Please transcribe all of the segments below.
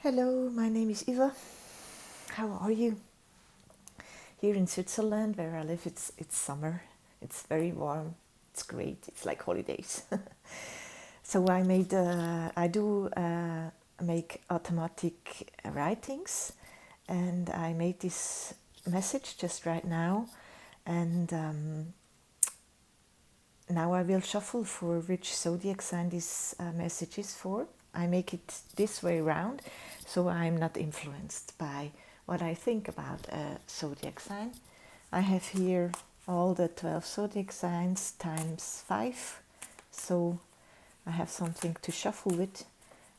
Hello, my name is Eva. How are you? Here in Switzerland, where I live, it's summer. It's very warm. It's great. It's like holidays. So I do make automatic writings, and I made this message just right now, and now I will shuffle for which zodiac sign this message is for. I make it this way around, so I'm not influenced by what I think about a zodiac sign. I have here all the 12 zodiac signs times 5, so I have something to shuffle with,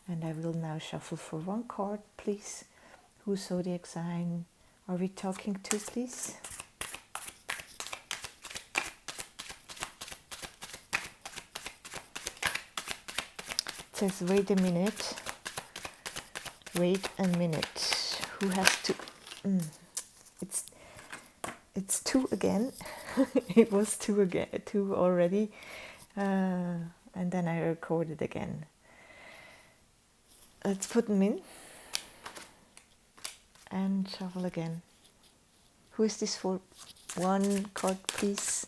and I will now shuffle for one card, please. Whose zodiac sign are we talking to, please? It says, wait a minute. Wait a minute. Who has to? It's 2 again. It was 2 again, 2 already, and then I recorded again. Let's put them in and shuffle again. Who is this for? One card, please.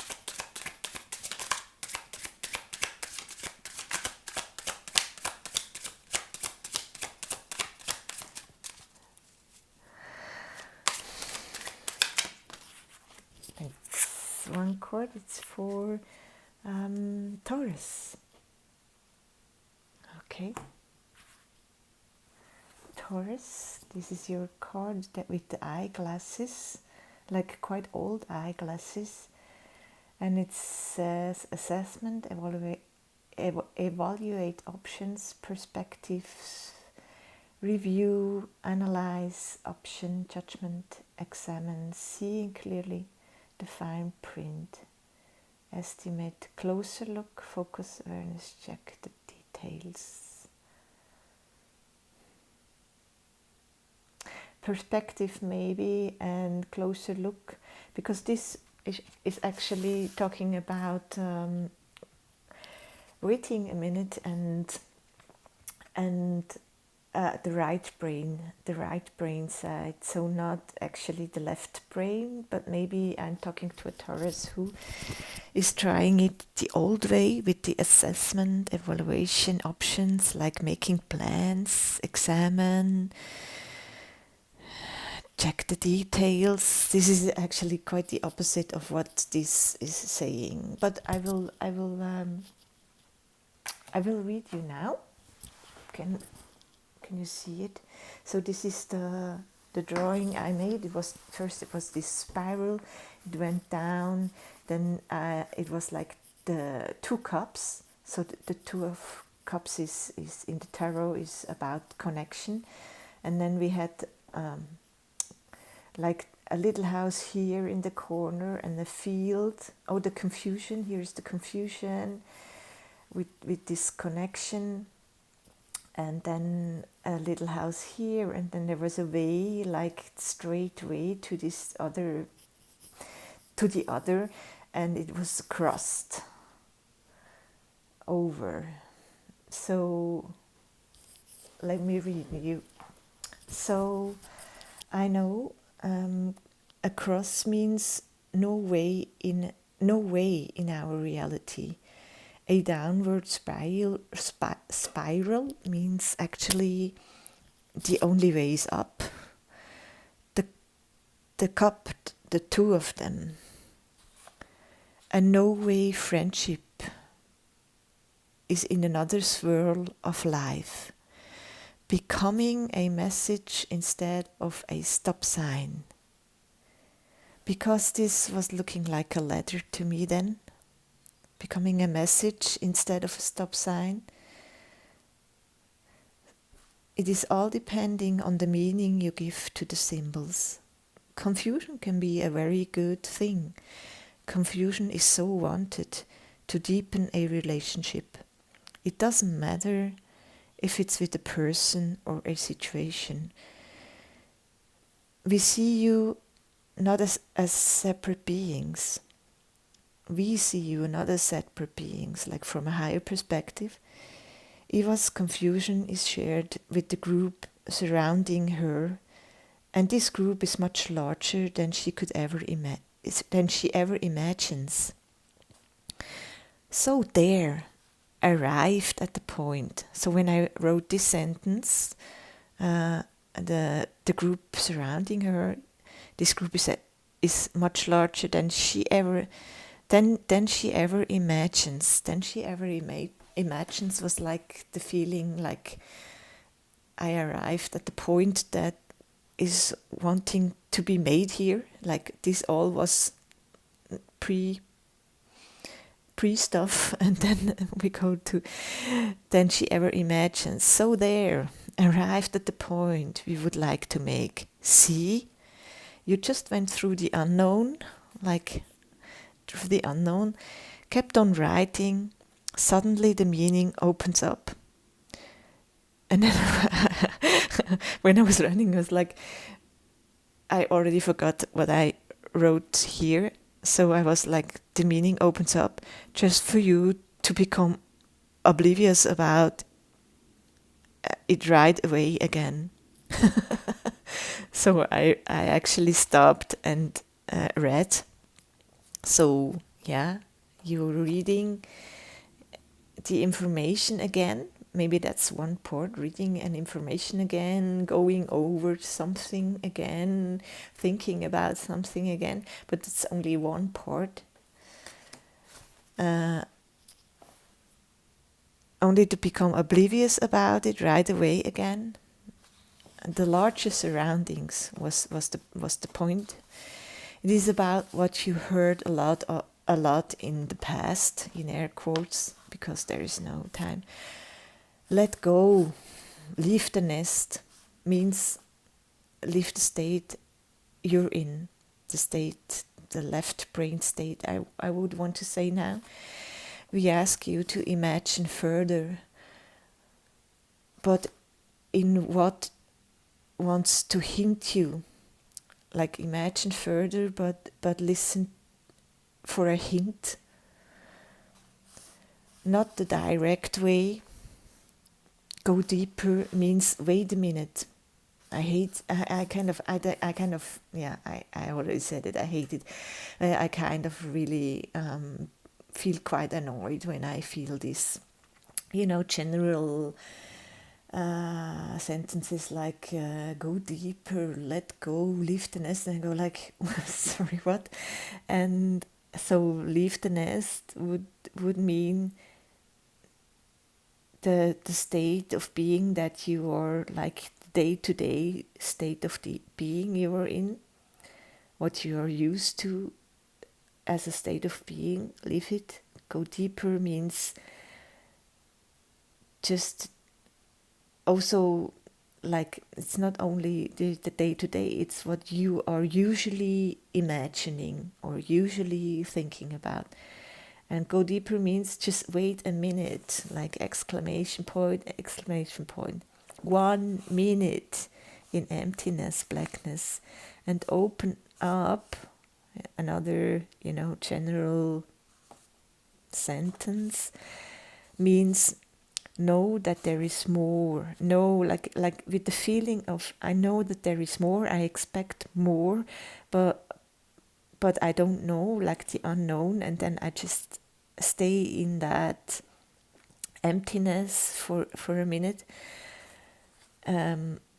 It's one card. It's for Taurus. Okay. Taurus, this is your card that with the eyeglasses, like quite old eyeglasses, and it says assessment, evaluate options, perspectives, review, analyze, option, judgment, examine, seeing clearly, define print, estimate, closer look, focus, awareness, check the details. Perspective maybe, and closer look, because this is actually talking about waiting a minute and the right brain side, so not actually the left brain, but maybe I'm talking to a Taurus who is trying it the old way with the assessment, evaluation, options, like making plans, examine, check the details. This is actually quite the opposite of what this is saying, but I will read you now. Can you see it? So this is the drawing I made. It was this spiral. It went down. Then it was like the 2 cups. So the 2 of cups is in the tarot is about connection, and then we had like a little house here in the corner and a field. Oh, the confusion. Here's the confusion with this connection. And then a little house here, and then there was a way, like straight way to this other, and it was crossed over. So let me read you. So I know a cross means no way in our reality. A downward spiral means actually the only way is up. The cup, the 2 of them. A no-way friendship is in another swirl of life, becoming a message instead of a stop sign. Because this was looking like a letter to me then, becoming a message instead of a stop sign. It is all depending on the meaning you give to the symbols. Confusion can be a very good thing. Confusion is so wanted to deepen a relationship. It doesn't matter if it's with a person or a situation. We see you not as separate beings. We see you not as separate beings, like from a higher perspective. Eva's confusion is shared with the group surrounding her, and this group is much larger than she could ever than she ever imagines. So there, arrived at the point. So when I wrote this sentence, the group surrounding her, this group is much larger than she ever imagines. Than she ever imagines was like the feeling like I arrived at the point that is wanting to be made here. Like this all was pre stuff, and then we go to than she ever imagines. So there, arrived at the point we would like to make. See, you just went through the unknown, like through the unknown, kept on writing. Suddenly the meaning opens up. And then when I was running, I was like, I already forgot what I wrote here. So I was like, the meaning opens up just for you to become oblivious about it right away again. So I actually stopped and read. So yeah, you're reading the information again. Maybe that's one part, reading an information again, going over something again, thinking about something again, but it's only one part. Only to become oblivious about it right away again. The larger surroundings was the point. It is about what you heard a lot in the past, in air quotes, because there is no time. Let go, leave the nest, means leave the state you're in, the left brain state, I would want to say now. We ask you to imagine further, but in what wants to hint you, like imagine further, but listen for a hint, not the direct way. Go deeper means wait a minute. I already said it. I hate it. I kind of really feel quite annoyed when I feel this, general sentences like go deeper, let go, leave the nest, and I go like, sorry, what? And so leave the nest would mean the state of being that you are, like day-to-day state of the being you are in, what you are used to as a state of being. Leave it. Go deeper means just also, like, it's not only the day-to-day, it's what you are usually imagining or usually thinking about. And go deeper means just wait a minute, like exclamation point. 1 minute in emptiness, blackness, and open up. Another, general sentence means know that there is more. Know, like with the feeling of, I know that there is more, I expect more, but I don't know, like the unknown, and then I just stay in that emptiness for a minute.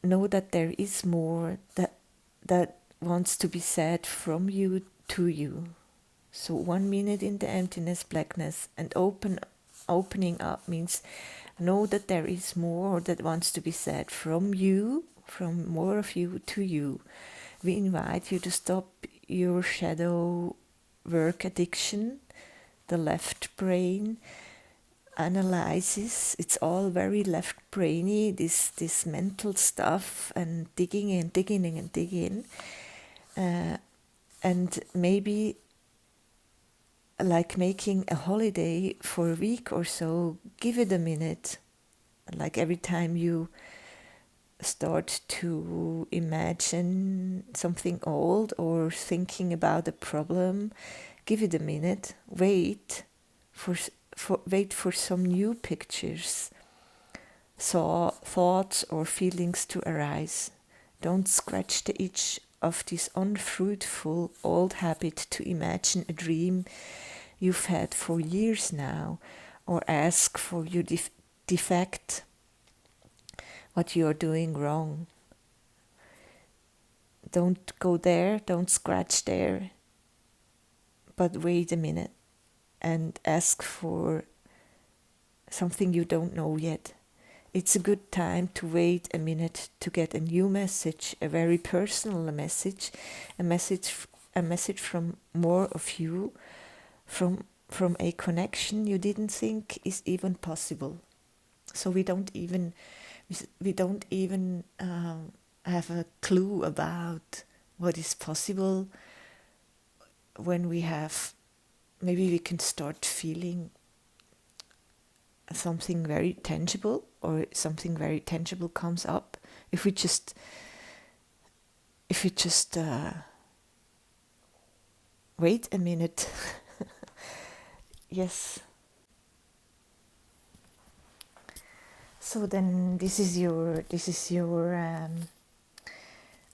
Know that there is more that wants to be said from you to you. So 1 minute in the emptiness, blackness, and opening up means know that there is more that wants to be said from you, from more of you to you. We invite you to stop your shadow work addiction, the left brain analyzes. It's all very left brainy, this mental stuff, and digging in. And maybe like making a holiday for a week or so, give it a minute. Like every time you start to imagine something old or thinking about a problem, give it a minute. Wait for some new pictures. thoughts or feelings to arise. Don't scratch the itch of this unfruitful old habit to imagine a dream you've had for years now, or ask for your defect, what you are doing wrong. Don't go there, don't scratch there, but wait a minute and ask for something you don't know yet. It's a good time to wait a minute to get a new message, a very personal message, a message from more of you, from a connection you didn't think is even possible. So we don't even have a clue about what is possible when maybe we can start feeling something very tangible, or something very tangible comes up if we just wait a minute. Yes. So then this is your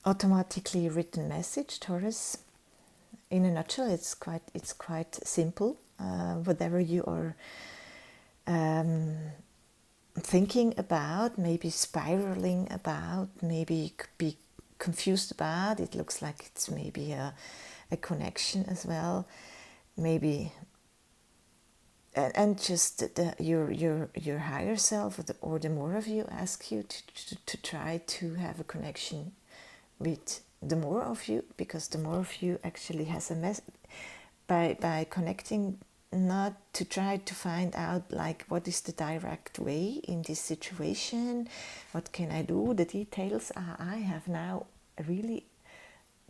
automatically written message, Taurus. In a nutshell, it's quite simple. Whatever you are thinking about, maybe spiraling about, maybe be confused about, it looks like it's maybe a connection as well, maybe, and just your higher self, or the more of you ask you to try to have a connection with the more of you, because the more of you actually has a by connecting, not to try to find out like what is the direct way in this situation, what can I do, the details. I have now really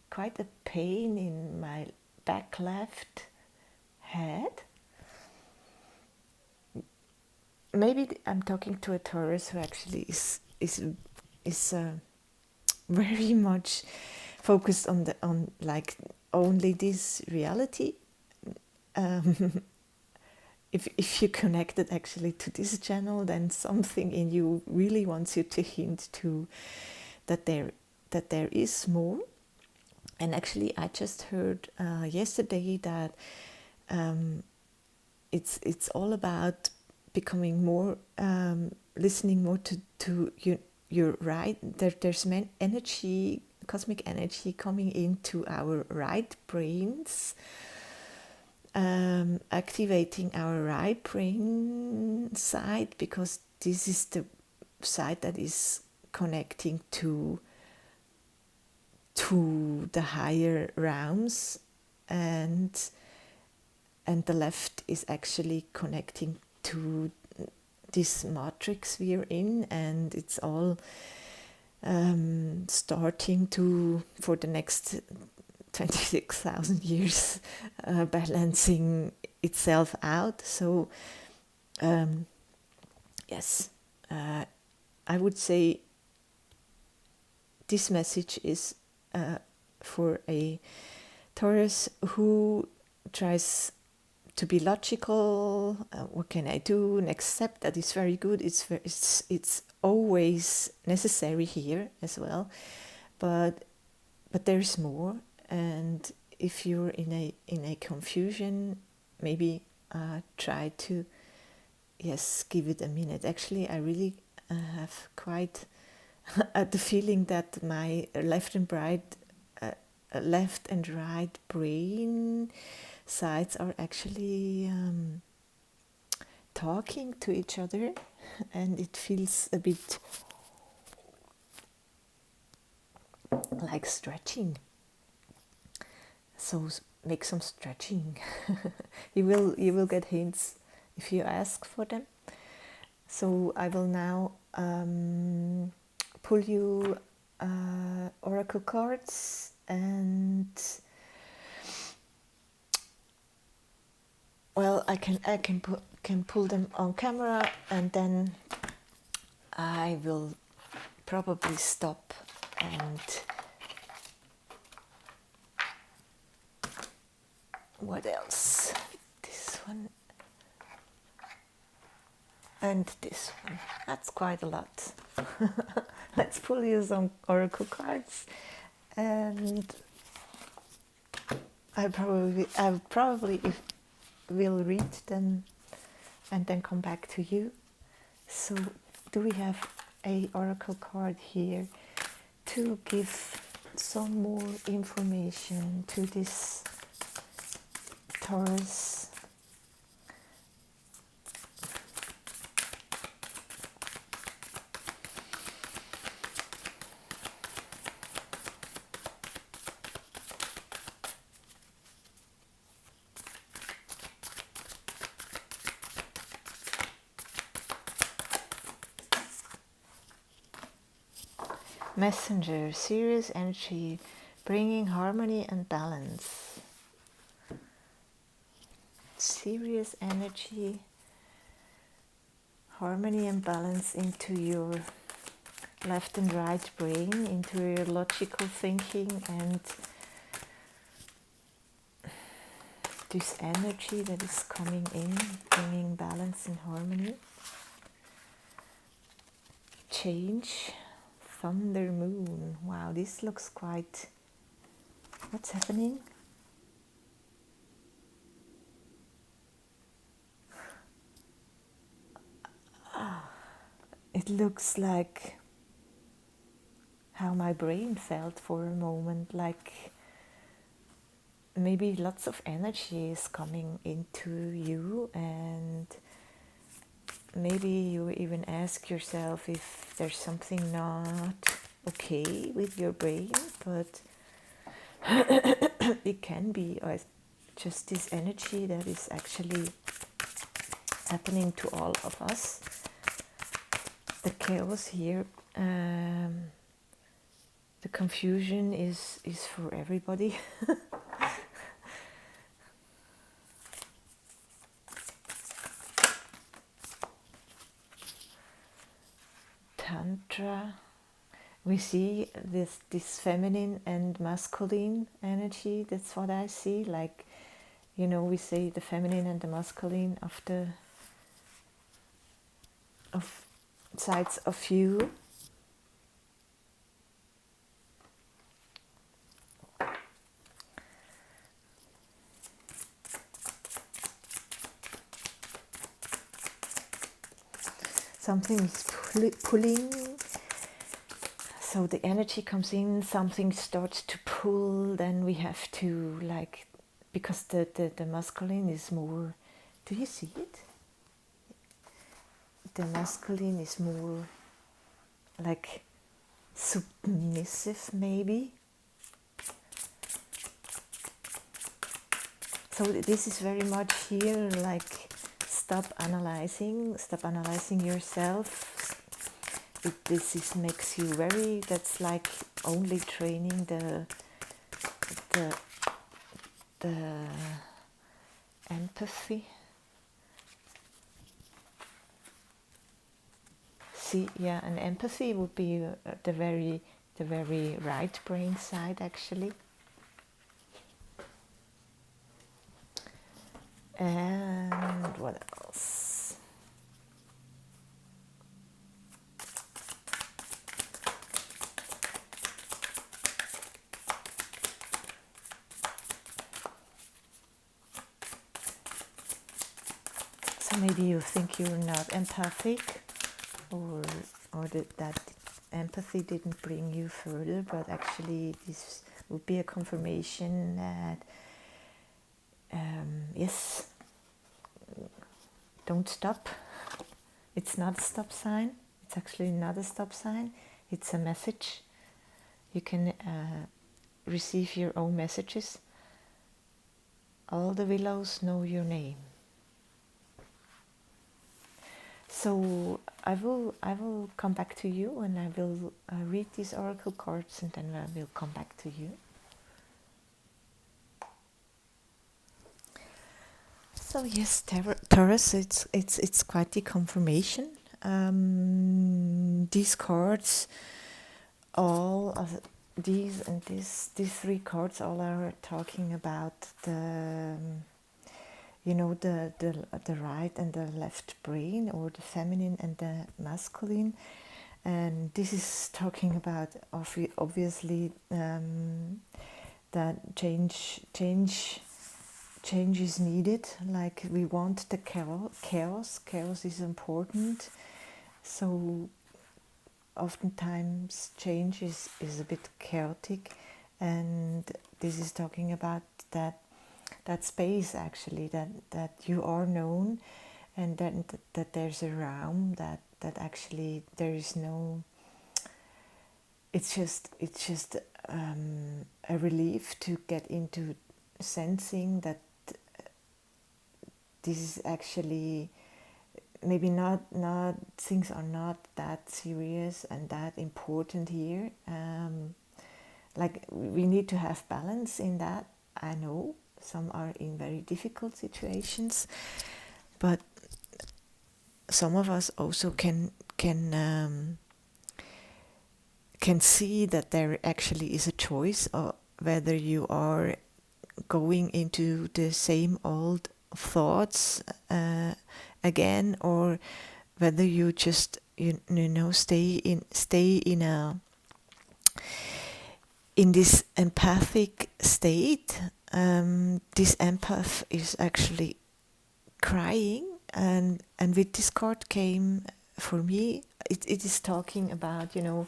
quite a pain in my back left head. Maybe I'm talking to a Taurus who actually is very much focused on like only this reality. If you connected actually to this channel, then something in you really wants you to hint to that there is more. And actually, I just heard yesterday that it's all about becoming more, listening more to your right. There's energy, cosmic energy coming into our right brains. Activating our right brain side, because this is the side that is connecting to the higher realms, and the left is actually connecting to this matrix we are in, and it's all starting to, for the next 26,000 years, balancing itself out. So yes, I would say this message is for a Taurus who tries to be logical. What can I do? Next step, that is very good. It's always necessary here as well, but there's more. And if you're in a confusion, maybe try to give it a minute. Actually, I really have quite the feeling that my left and right brain sides are actually talking to each other, and it feels a bit like stretching. So make some stretching. you will get hints if you ask for them. So I will now pull you oracle cards, and well, I can pull them on camera, and then I will probably stop and what else? This one. and this one. That's quite a lot. Let's pull you some oracle cards, and I probably will read them and then come back to you. So, do we have a oracle card here to give some more information to this Taurus? Messenger, serious energy, bringing harmony and balance. Serious energy, harmony and balance into your left and right brain, into your logical thinking, and this energy that is coming in, bringing balance and harmony. Change. Thunder moon. Wow, this looks quite... What's happening? It looks like how my brain felt for a moment, like maybe lots of energy is coming into you, and maybe you even ask yourself if there's something not okay with your brain, but it can be just this energy that is actually happening to all of us. The chaos here, the confusion is for everybody. Tantra, we see this feminine and masculine energy. That's what I see. Like, you know, we say the feminine and the masculine of sides of you. Something is pulling. So the energy comes in, something starts to pull, then we have to, like, because the masculine is more, do you see it? The masculine is more like submissive, maybe. So this is very much here, like, stop analyzing yourself. This makes you very, that's like only training the empathy. See, yeah, and empathy would be the very right brain side, actually. And what else? So maybe you think you're not empathic, or that empathy didn't bring you further, but actually this would be a confirmation that yes, don't stop. It's not a stop sign. It's actually not a stop sign. It's a message. You can receive your own messages. All the willows know your name. So I will come back to you, and I will read these oracle cards, and then I will come back to you. So yes, Taurus, it's quite the confirmation. These cards, all of these these three cards, all are talking about the the right and the left brain, or the feminine and the masculine. And this is talking about obviously that change is needed. Like, we want the chaos is important. So oftentimes change is a bit chaotic, and this is talking about that space, actually, that you are known, and that there's a realm that actually there is no, it's just a relief to get into sensing that this is actually maybe not things are not that serious and that important here. Like, we need to have balance in that. I know some are in very difficult situations, but some of us also can see that there actually is a choice of whether you are going into the same old thoughts again, or whether you just stay in this empathic state. This empath is actually crying, and with this card came, for me, it is talking about the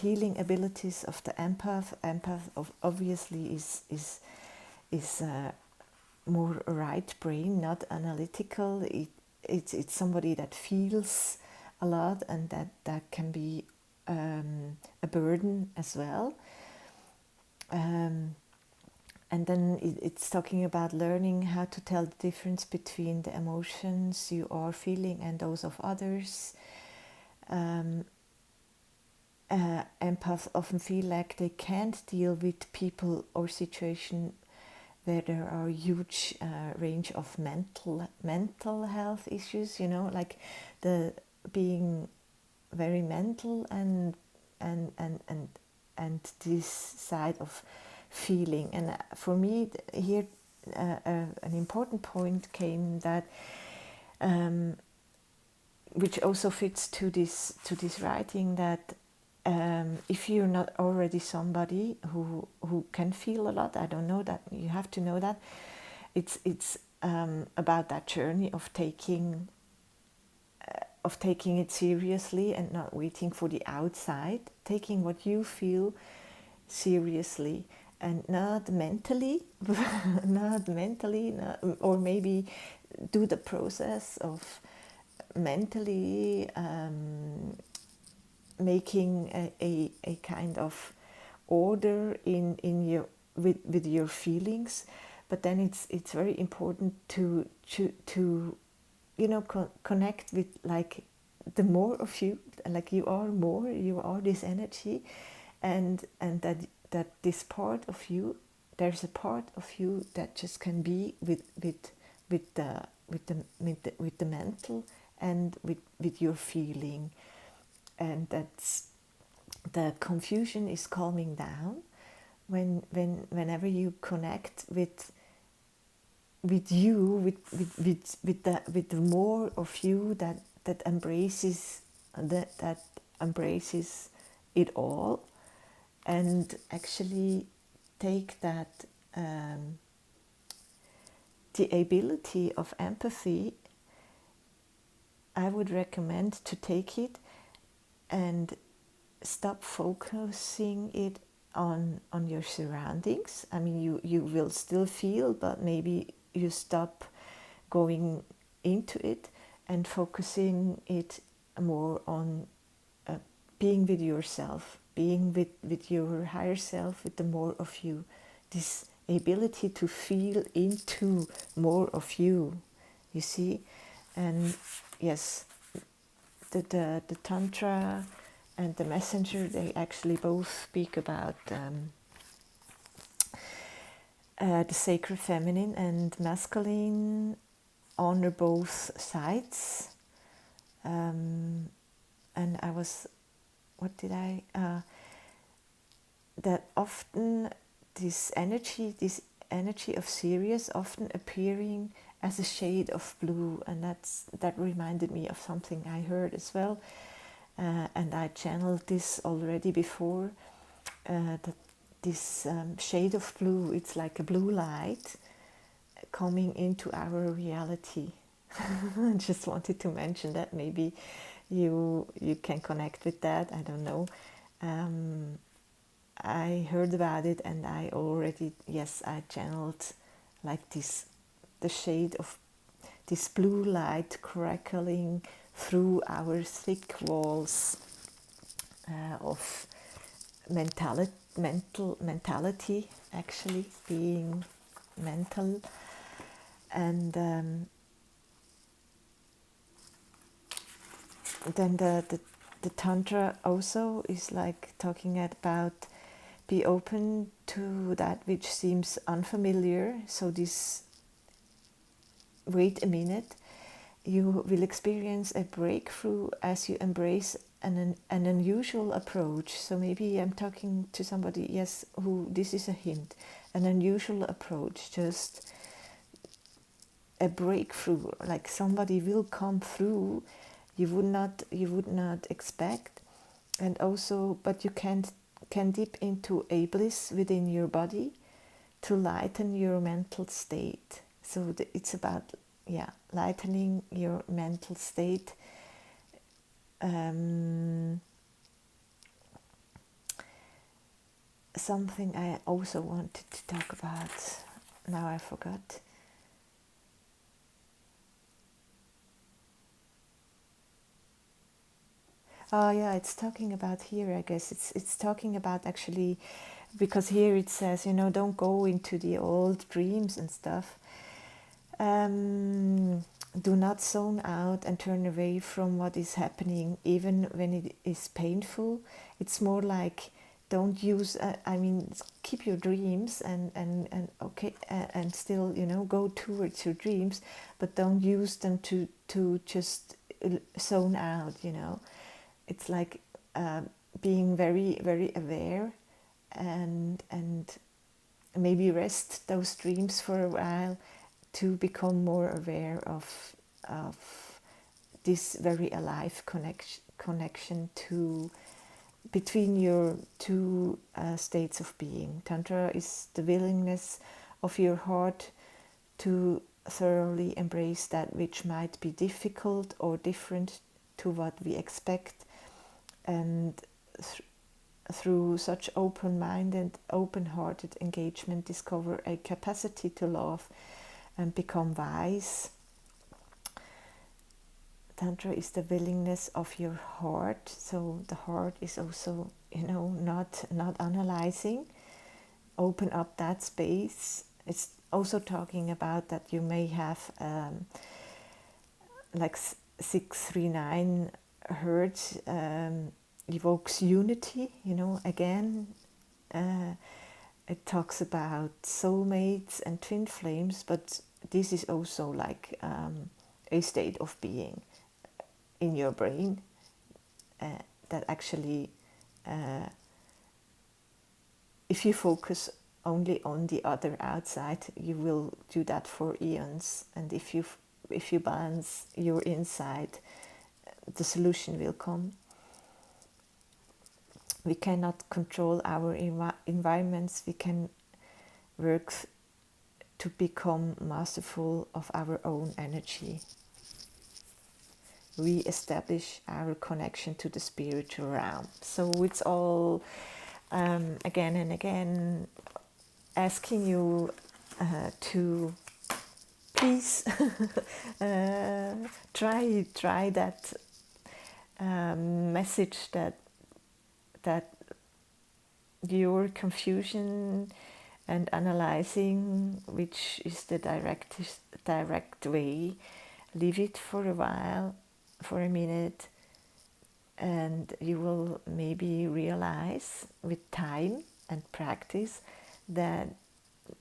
healing abilities of the empath. Obviously is more right brain, not analytical. It's somebody that feels a lot, and that can be a burden as well. And then it's talking about learning how to tell the difference between the emotions you are feeling and those of others. Empaths often feel like they can't deal with people or situations where there are huge range of mental health issues, like the being very mental and this side of feeling. And for me here, an important point came that which also fits to this writing, that if you're not already somebody who can feel a lot, I don't know that you have to know that it's about that journey of taking it seriously and not waiting for the outside, taking what you feel seriously, and not mentally, or maybe do the process of mentally making a kind of order in your with your feelings. But then it's very important to connect with, like, the more of you, like you are this energy, and that this part of you, there's a part of you that just can be with the mental and with your feeling. And that's the confusion is calming down whenever you connect with you, with the more of you that embraces that embraces it all, and actually take that the ability of empathy. I would recommend to take it and stop focusing it on your surroundings. I mean, you will still feel, but maybe you stop going into it and focusing it more on being with yourself, being with your higher self, with the more of you. This ability to feel into more of you, you see. And yes, the Tantra and the Messenger, they actually both speak about the sacred feminine and masculine, honor both sides. And I was, that often this energy, this energy of Sirius often appearing as a shade of blue, and that reminded me of something I heard as well, and I channeled this already before. That this shade of blue, it's like a blue light coming into our reality. I just wanted to mention that. Maybe you can connect with that. I don't know. I heard about it, and I already, yes, I channeled like this, the shade of this blue light crackling through our thick walls of mentality, actually being mental. And then the Tantra also is like talking about be open to that which seems unfamiliar. So this, wait a minute, you will experience a breakthrough as you embrace an unusual approach. So maybe I'm talking to somebody, yes, who, this is a hint, an unusual approach, just a breakthrough, like somebody will come through you would not expect. And also, but you can dip into a bliss within your body to lighten your mental state. So it's about, yeah, lightening your mental state. Something I also wanted to talk about, now I forgot. Oh yeah, it's talking about here, I guess. It's talking about actually, because here it says, don't go into the old dreams and stuff. Do not zone out and turn away from what is happening, even when it is painful. It's more like, don't use, keep your dreams and okay, and still, go towards your dreams, but don't use them to just zone out, It's like being very, very aware, and maybe rest those dreams for a while to become more aware of this very alive connection to between your two states of being. Tantra is the willingness of your heart to thoroughly embrace that which might be difficult or different to what we expect, and through such open-minded, open-hearted engagement, discover a capacity to love and become wise. Tantra is the willingness of your heart. So the heart is also, not analyzing. Open up that space. It's also talking about that you may have like 639 hertz evokes unity, again. It talks about soulmates and twin flames, but this is also like a state of being in your brain that actually, if you focus only on the other outside, you will do that for eons. And if you balance your inside, the solution will come. We cannot control our environments. We can work to become masterful of our own energy. We establish our connection to the spiritual realm. So it's all, again and again, asking you to please try that message that your confusion and analyzing, which is the direct way, leave it for a while, for a minute, and you will maybe realize with time and practice that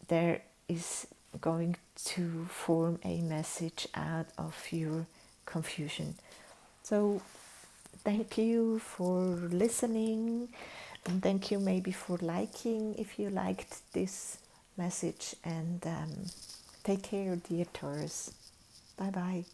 there is going to form a message out of your confusion. So thank you for listening, and thank you maybe for liking if you liked this message, and take care, dear Taurus. Bye bye.